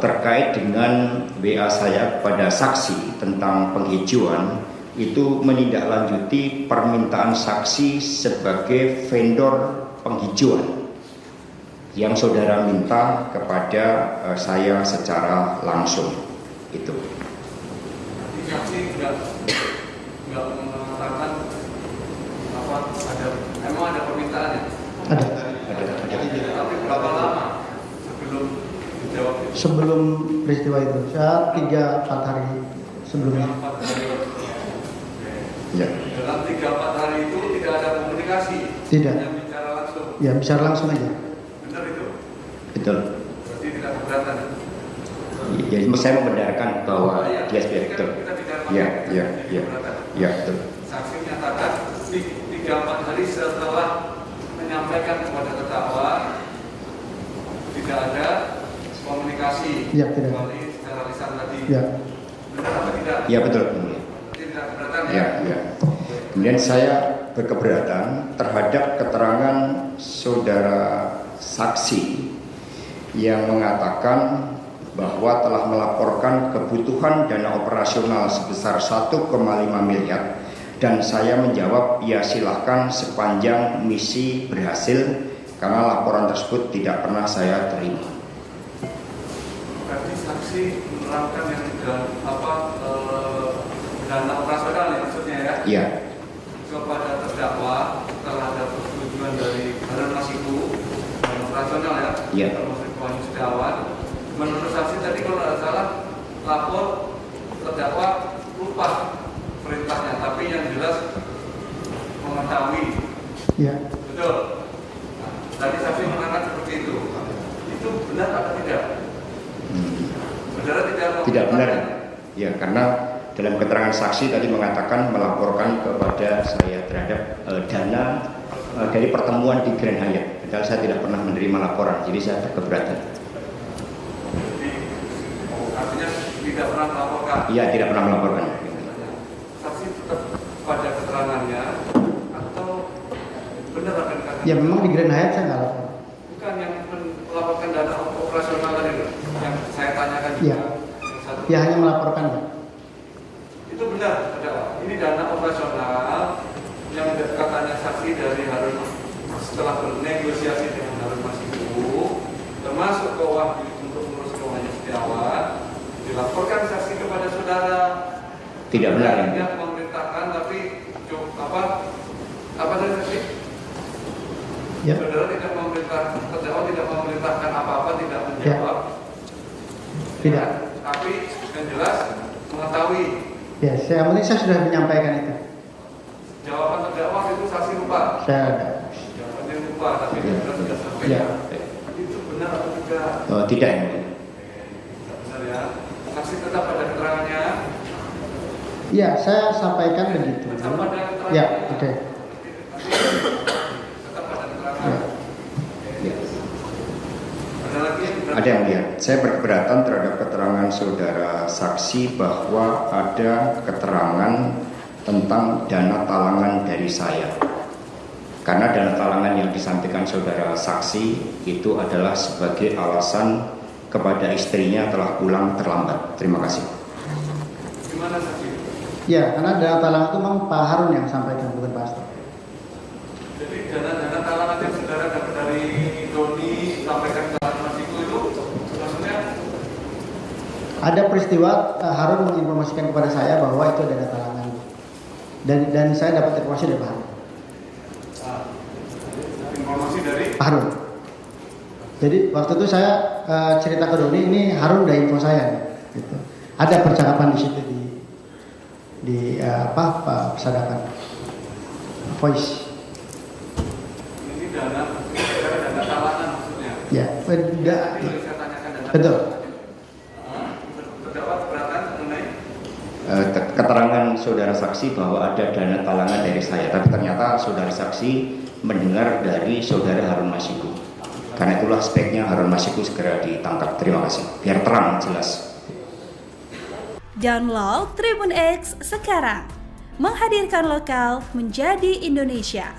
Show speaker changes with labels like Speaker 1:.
Speaker 1: terkait dengan WA saya kepada saksi tentang penghijauan itu menindaklanjuti permintaan saksi sebagai vendor penghijauan yang saudara minta kepada saya secara langsung itu.
Speaker 2: Saksi nggak mengatakan apa emang ada permintaannya?
Speaker 1: Ada.
Speaker 2: Tapi berapa lama sebelum dijawab?
Speaker 3: Sebelum peristiwa itu, saya 3-4 hari sebelumnya.
Speaker 2: 4 hari.
Speaker 1: Ya.
Speaker 2: Dalam 3-4 hari itu tidak ada komunikasi.
Speaker 3: Tidak.
Speaker 2: Hanya bicara langsung.
Speaker 3: Ya, bicara langsung aja.
Speaker 2: Benar itu?
Speaker 1: Betul.
Speaker 2: Berarti tidak keberatan.
Speaker 1: Ya, saya membenarkan bahwa dia betul. Ya, betul.
Speaker 2: Saksi menyatakan 3-4 hari setelah menyampaikan kepada terdakwa tidak ada komunikasi.
Speaker 3: Ya, tidak.
Speaker 2: Kecuali secara lisan tadi.
Speaker 3: Ya.
Speaker 2: Benar atau tidak?
Speaker 1: Ya, betul.
Speaker 2: Tidak keberatan ya?
Speaker 1: Ya. Kemudian saya berkeberatan terhadap keterangan saudara saksi yang mengatakan bahwa telah melaporkan kebutuhan dana operasional sebesar 1,5 miliar dan saya menjawab ya silahkan sepanjang misi berhasil karena laporan tersebut tidak pernah saya terima.
Speaker 2: Berarti saksi menerangkan yang dana operasional ya maksudnya ya?
Speaker 1: Iya.
Speaker 2: Kepada terdakwa terhadap persetujuan dari Harun Masiku dana operasional ya?
Speaker 1: Iya.
Speaker 2: Termasuk Wahyu Setiawan. Menurut saksi tadi kalau tidak salah lapor terdakwa lupa perintahnya, tapi yang jelas mengetahui.
Speaker 3: Ya.
Speaker 2: Betul. Nah, tadi saksi menerangkan seperti itu. Itu benar atau tidak? Saudara
Speaker 1: Tidak benar. Ya, karena dalam keterangan saksi tadi mengatakan melaporkan kepada saya terhadap dana dari pertemuan di Grand Hyatt. Padahal saya tidak pernah menerima laporan, jadi saya berkeberatan.
Speaker 2: Artinya tidak pernah melaporkan.
Speaker 1: Iya, tidak pernah melaporkan.
Speaker 2: Saksi tetap pada keterangannya atau benar akan kata?
Speaker 3: Ya, memang di Grand Hyatt saya nggak lapor.
Speaker 2: Bukan yang melaporkan dana operasional tadi yang saya tanyakan juga.
Speaker 3: Iya. Ya, hanya melaporkan. Ya.
Speaker 2: Itu benar, terdakwa. Ini dana operasional yang katanya saksi dari Harun setelah bernegosiasi dengan Harun Masiku, termasuk ke Wahyu untuk mengurus ke Wahyu Setiawan, dilaporkan saksi kepada saudara.
Speaker 1: Tidak benar ya?
Speaker 2: Tidak memerintahkan, tapi apa tadi saksi?
Speaker 3: Ya.
Speaker 2: Saudara tidak memerintahkan, terdakwa tidak memerintahkan apa-apa, tidak menjawab.
Speaker 3: Tidak.
Speaker 2: Tapi yang jelas mengetahui.
Speaker 3: Ya, saya sudah menyampaikan itu.
Speaker 2: Jawaban terdakwa itu saksi lupa.
Speaker 3: Saya ada.
Speaker 2: Jawabannya lupa, tapi sudah sampai.
Speaker 3: Ya.
Speaker 2: Itu benar atau tidak?
Speaker 1: Tidak.
Speaker 2: Benar ya. Saksi tetap pada keterangannya.
Speaker 3: Ya, saya sampaikan begitu.
Speaker 2: Tetap pada keterangannya.
Speaker 3: Ya, oke.
Speaker 2: Tetap pada keterangan.
Speaker 1: Ya.
Speaker 2: Ada lagi?
Speaker 1: Ada yang lihat. Saya berkeberatan terhadap keterangan saudara saksi bahwa ada keterangan tentang dana talangan dari saya. Karena dana talangan yang disampaikan saudara saksi itu adalah sebagai alasan kepada istrinya telah pulang terlambat. Terima kasih.
Speaker 2: Gimana saksi?
Speaker 3: Ya, karena dana talangan itu memang Pak Harun yang sampaikan, bukan Pak Asto.
Speaker 2: Jadi dana talangan yang saudara dapat dari Doni sampaikan ke Harun Masiku itu maksudnya?
Speaker 3: Ada peristiwa Harun menginformasikan kepada saya bahwa itu dana talangan. Dan saya dapat informasi dari Pak Harun.
Speaker 2: Informasi dari?
Speaker 3: Pak Harun. Jadi waktu itu saya cerita ke Doni, ini Harun udah info saya. Gitu. Ada percakapan di situ di persadapan voice.
Speaker 2: Ini dana talangan maksudnya?
Speaker 3: Ya, tidak.
Speaker 2: Saya tanyakan dana.
Speaker 3: Betul.
Speaker 2: Terdakwa keberatan mengenai?
Speaker 1: Keterangan saudara saksi bahwa ada dana talangan dari saya, tapi ternyata saudara saksi mendengar dari saudara Harun Masiku. Karena itulah speknya Harun Masiku segera ditangkap. Terima kasih. Biar terang jelas.
Speaker 4: Download Tribun X sekarang. Menghadirkan lokal menjadi Indonesia.